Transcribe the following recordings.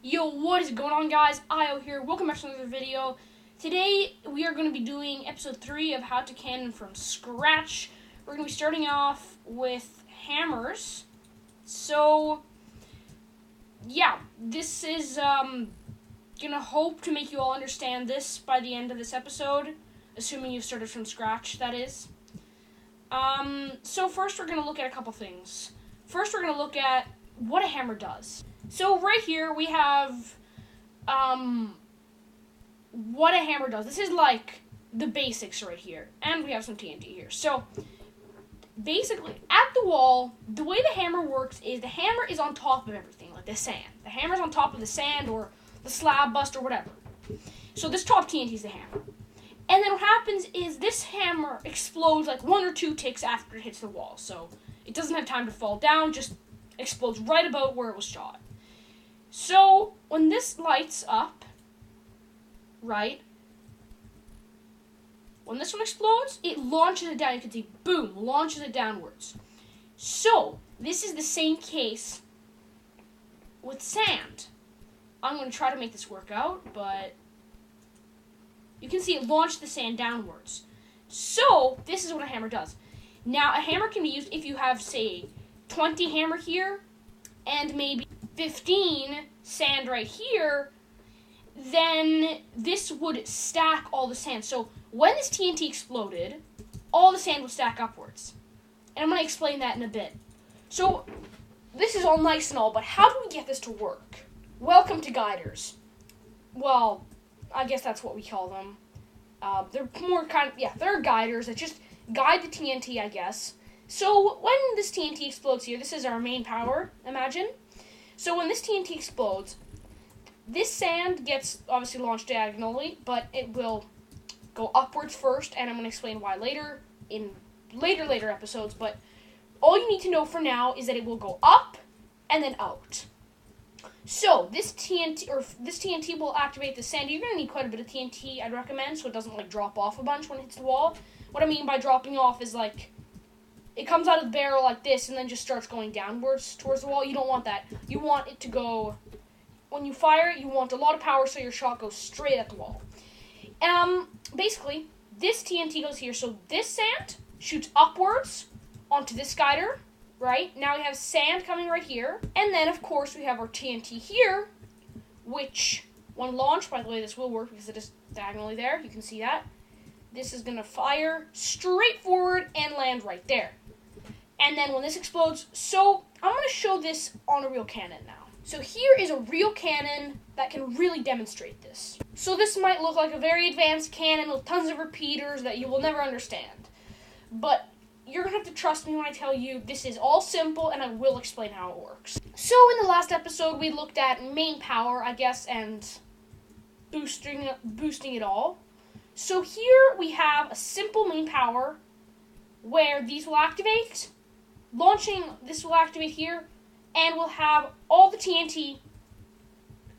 Yo, what is going on, guys? Io here. Welcome back to another video. Today, we are going to be doing episode 3 of How to Cannon from Scratch. We're going to be starting off with hammers. So, yeah, this is going to hope to make you all understand this by the end of this episode, assuming you've started from scratch, that is. So first, we're going to look at a couple things. First, we're going to look at what a hammer does. So right here we have what a hammer does. This is like the basics right here. And we have some TNT here. So basically at the wall, the way the hammer works is the hammer is on top of everything, like the sand. The hammer's on top of the sand or the slab bust or whatever. So this top TNT is the hammer. And then what happens is this hammer explodes like 1 or 2 ticks after it hits the wall. So it doesn't have time to fall down, just explodes right about where it was shot. So, when this lights up, right, when this one explodes, it launches it down. You can see, boom, launches it downwards. So, this is the same case with sand. I'm going to try to make this work out, but you can see it launched the sand downwards. So, this is what a hammer does. Now, a hammer can be used if you have, say, 20 hammer here, and maybe 15 sand right here, then this would stack all the sand. So when this TNT exploded, all the sand would stack upwards. And I'm going to explain that in a bit. So this is all nice and all, but how do we get this to work? Welcome to guiders. Well, I guess that's what we call them. They're more they're guiders that just guide the TNT, I guess. So when this TNT explodes here, this is our main power, imagine. So when this TNT explodes, this sand gets obviously launched diagonally, but it will go upwards first, and I'm going to explain why later in later episodes, but all you need to know for now is that it will go up and then out. So this TNT will activate the sand. You're going to need quite a bit of TNT, I'd recommend, so it doesn't drop off a bunch when it hits the wall. What I mean by dropping off is it comes out of the barrel like this and then just starts going downwards towards the wall. You don't want that. You want it to go, when you fire it, you want a lot of power so your shot goes straight at the wall. Basically, this TNT goes here, so this sand shoots upwards onto this guider, right? Now we have sand coming right here. And then, of course, we have our TNT here, which, when launched, by the way, this will work because it is diagonally there. You can see that. This is going to fire straight forward and land right there. And then when this explodes, so I'm going to show this on a real cannon now. So here is a real cannon that can really demonstrate this. So this might look like a very advanced cannon with tons of repeaters that you will never understand. But you're going to have to trust me when I tell you this is all simple, and I will explain how it works. So in the last episode, we looked at main power, I guess, and boosting it all. So here we have a simple main power where these will activate. Launching, this will activate here, and we'll have all the TNT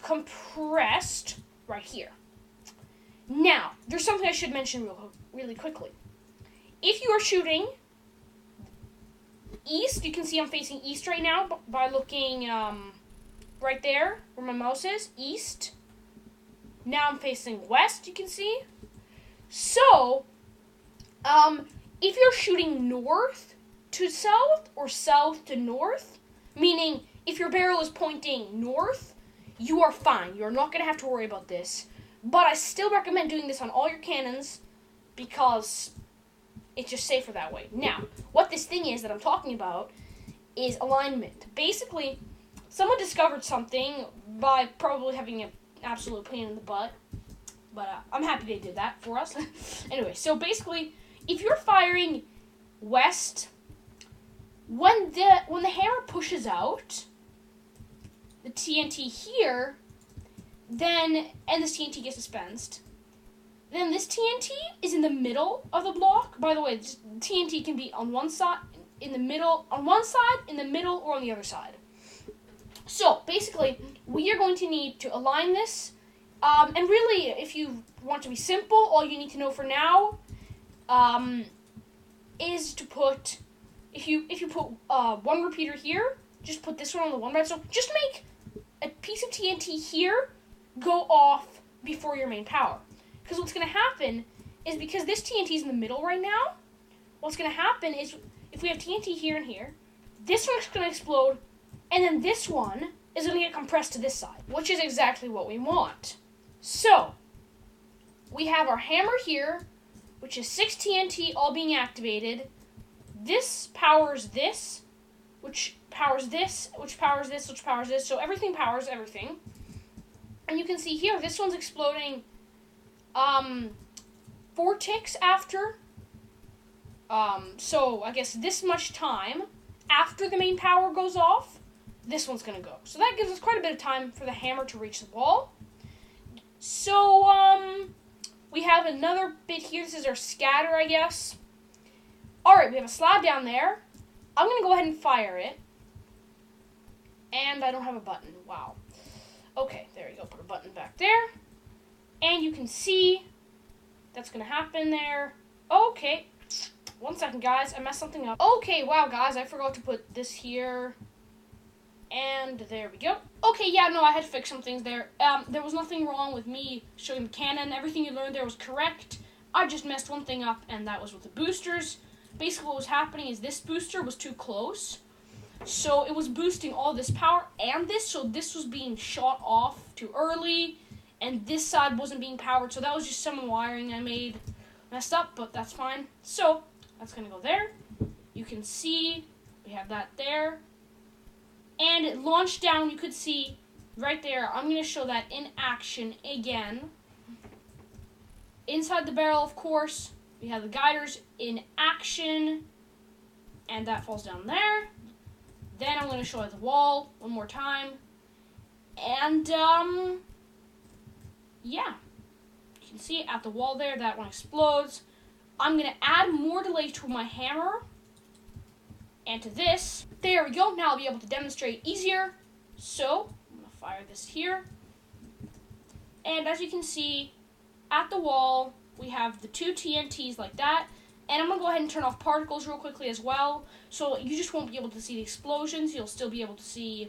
compressed right here. Now, there's something I should mention really quickly. If you are shooting east, you can see I'm facing east right now by looking right there where my mouse is, east. Now I'm facing west, you can see. So, if you're shooting north to south or south to north, meaning if your barrel is pointing north, you are fine. You're not going to have to worry about this. But I still recommend doing this on all your cannons because it's just safer that way. Now, what this thing is that I'm talking about is alignment. Basically, someone discovered something by probably having an absolute pain in the butt. But I'm happy they did that for us. Anyway, so basically, if you're firing west, when the hammer pushes out the TNT here, and this TNT gets dispensed, then this TNT is in the middle of the block. By the way, TNT can be on one side, in the middle, or on the other side. So basically, we are going to need to align this. And really, if you want to be simple, all you need to know for now is to put, if you put one repeater here, just put this one on the one right. So just make a piece of TNT here go off before your main power. Because what's going to happen is, because this TNT is in the middle right now, what's going to happen is, if we have TNT here and here, this one's going to explode, and then this one is going to get compressed to this side, which is exactly what we want. So, we have our hammer here, which is 6 TNT all being activated. This powers this, which powers this, which powers this, which powers this. So everything powers everything. And you can see here, this one's exploding 4 ticks after. So I guess this much time after the main power goes off, this one's going to go. So that gives us quite a bit of time for the hammer to reach the wall. So, we have another bit here. This is our scatter, I guess. Alright, we have a slab down there. I'm going to go ahead and fire it. And I don't have a button. Wow. Okay, there you go. Put a button back there. And you can see that's going to happen there. Okay. 1 second, guys. I messed something up. Okay, wow, guys. I forgot to put this here. And there we go. Okay, yeah, no, I had to fix some things there. There was nothing wrong with me showing the cannon. Everything you learned there was correct. I just messed one thing up, and that was with the boosters. Basically, what was happening is this booster was too close. So it was boosting all this power and this, so this was being shot off too early, and this side wasn't being powered. So that was just some wiring I messed up, but that's fine. So that's going to go there. You can see we have that there. And it launched down, you could see right there. I'm going to show that in action again. Inside the barrel, of course, we have the guiders in action. And that falls down there. Then I'm going to show at the wall one more time. And, yeah. You can see at the wall there, that one explodes. I'm going to add more delay to my hammer. And to this. There we go. Now I'll be able to demonstrate easier. So, I'm going to fire this here. And as you can see, at the wall, we have the 2 TNTs like that. And I'm going to go ahead and turn off particles real quickly as well. So you just won't be able to see the explosions. You'll still be able to see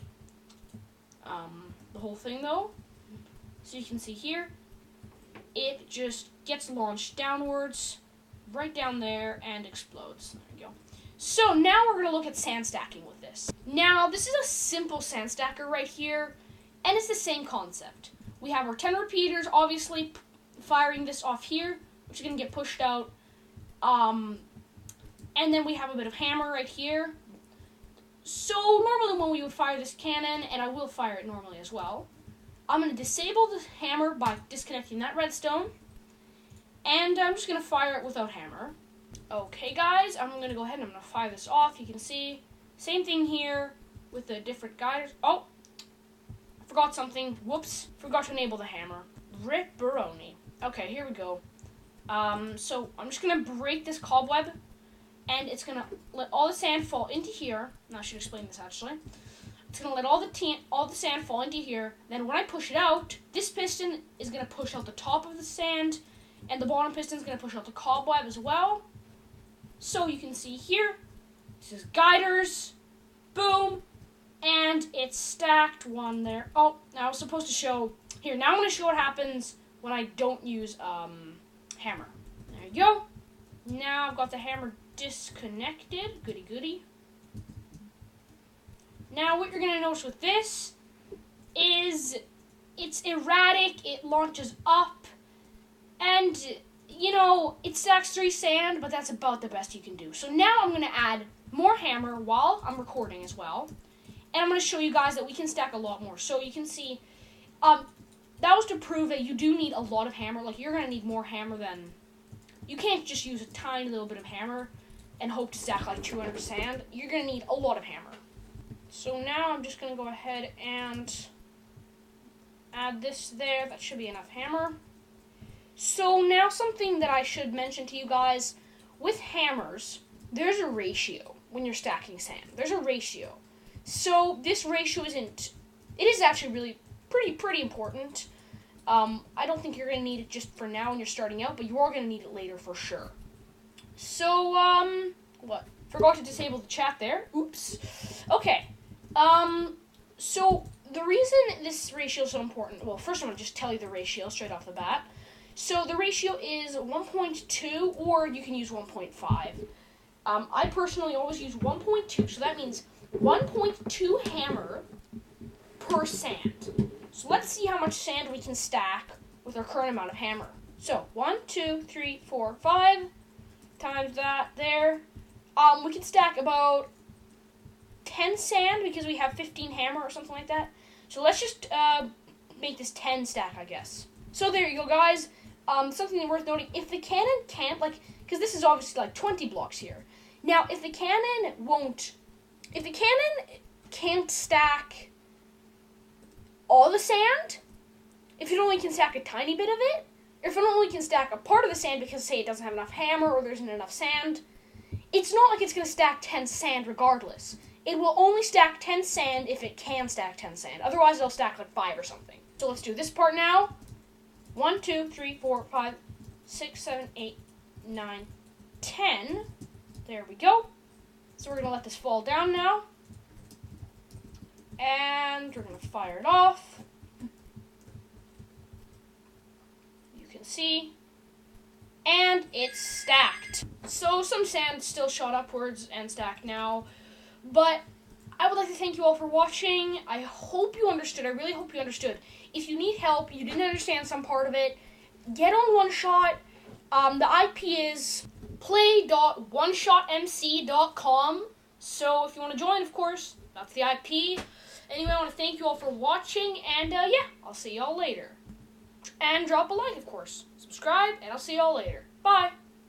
the whole thing though. So you can see here, it just gets launched downwards, right down there, and explodes. There you go. So now we're going to look at sand stacking with this. Now, this is a simple sand stacker right here, and it's the same concept. We have our 10 repeaters, obviously, firing this off here, which is going to get pushed out. And then we have a bit of hammer right here. So normally when we would fire this cannon, and I will fire it normally as well, I'm going to disable the hammer by disconnecting that redstone, and I'm just going to fire it without hammer. Okay, guys, I'm going to go ahead and I'm going to fire this off. You can see, same thing here with the different guiders. Oh, I forgot something. Whoops, forgot to enable the hammer. Ripperoni. Okay, here we go. So I'm just going to break this cobweb, and it's going to let all the sand fall into here. And I should explain this, actually. It's going to let all the sand fall into here. Then when I push it out, this piston is going to push out the top of the sand, and the bottom piston is going to push out the cobweb as well. So you can see here, this is guiders, boom, and it's stacked one there. Oh, now I was supposed to show, here, now I'm going to show what happens when I don't use hammer. There you go. Now I've got the hammer disconnected, goody goody. Now what you're going to notice with this is it's erratic, it launches up, and you know, it stacks 3 sand, but that's about the best you can do. So now I'm going to add more hammer while I'm recording as well. And I'm going to show you guys that we can stack a lot more. So you can see, that was to prove that you do need a lot of hammer. Like, you're going to need more hammer than, you can't just use a tiny little bit of hammer and hope to stack like 200 sand. You're going to need a lot of hammer. So now I'm just going to go ahead and add this there. That should be enough hammer. So now something that I should mention to you guys, with hammers, there's a ratio when you're stacking sand. There's a ratio. So this ratio it is actually really pretty important. I don't think you're going to need it just for now when you're starting out, but you are going to need it later for sure. So, what? Forgot to disable the chat there. Oops. Okay. So the reason this ratio is so important, well, first I'm going to just tell you the ratio straight off the bat. So the ratio is 1.2, or you can use 1.5. I personally always use 1.2, so that means 1.2 hammer per sand. So let's see how much sand we can stack with our current amount of hammer. So 1, 2, 3, 4, 5 times that there. We can stack about 10 sand because we have 15 hammer or something like that. So let's just make this 10 stack, I guess. So there you go, guys. Something worth noting, if the cannon can't, because this is obviously 20 blocks here. Now, if the cannon can't stack all the sand, if it only can stack a tiny bit of it, or if it only can stack a part of the sand because, say, it doesn't have enough hammer or there isn't enough sand, it's not like it's going to stack 10 sand regardless. It will only stack 10 sand if it can stack 10 sand. Otherwise, it'll stack 5 or something. So let's do this part now. 1, 2, 3, 4, 5, 6, 7, 8, 9, 10. There we go. So we're going to let this fall down now. And we're going to fire it off. You can see. And it's stacked. So some sand still shot upwards and stacked now. But I would like to thank you all for watching. I hope you understood. I really hope you understood. If you need help, you didn't understand some part of it, get on One Shot. The IP is play.oneshotmc.com. So if you want to join, of course, that's the IP. Anyway, I want to thank you all for watching, and yeah, I'll see y'all later. And drop a like, of course. Subscribe, and I'll see y'all later. Bye.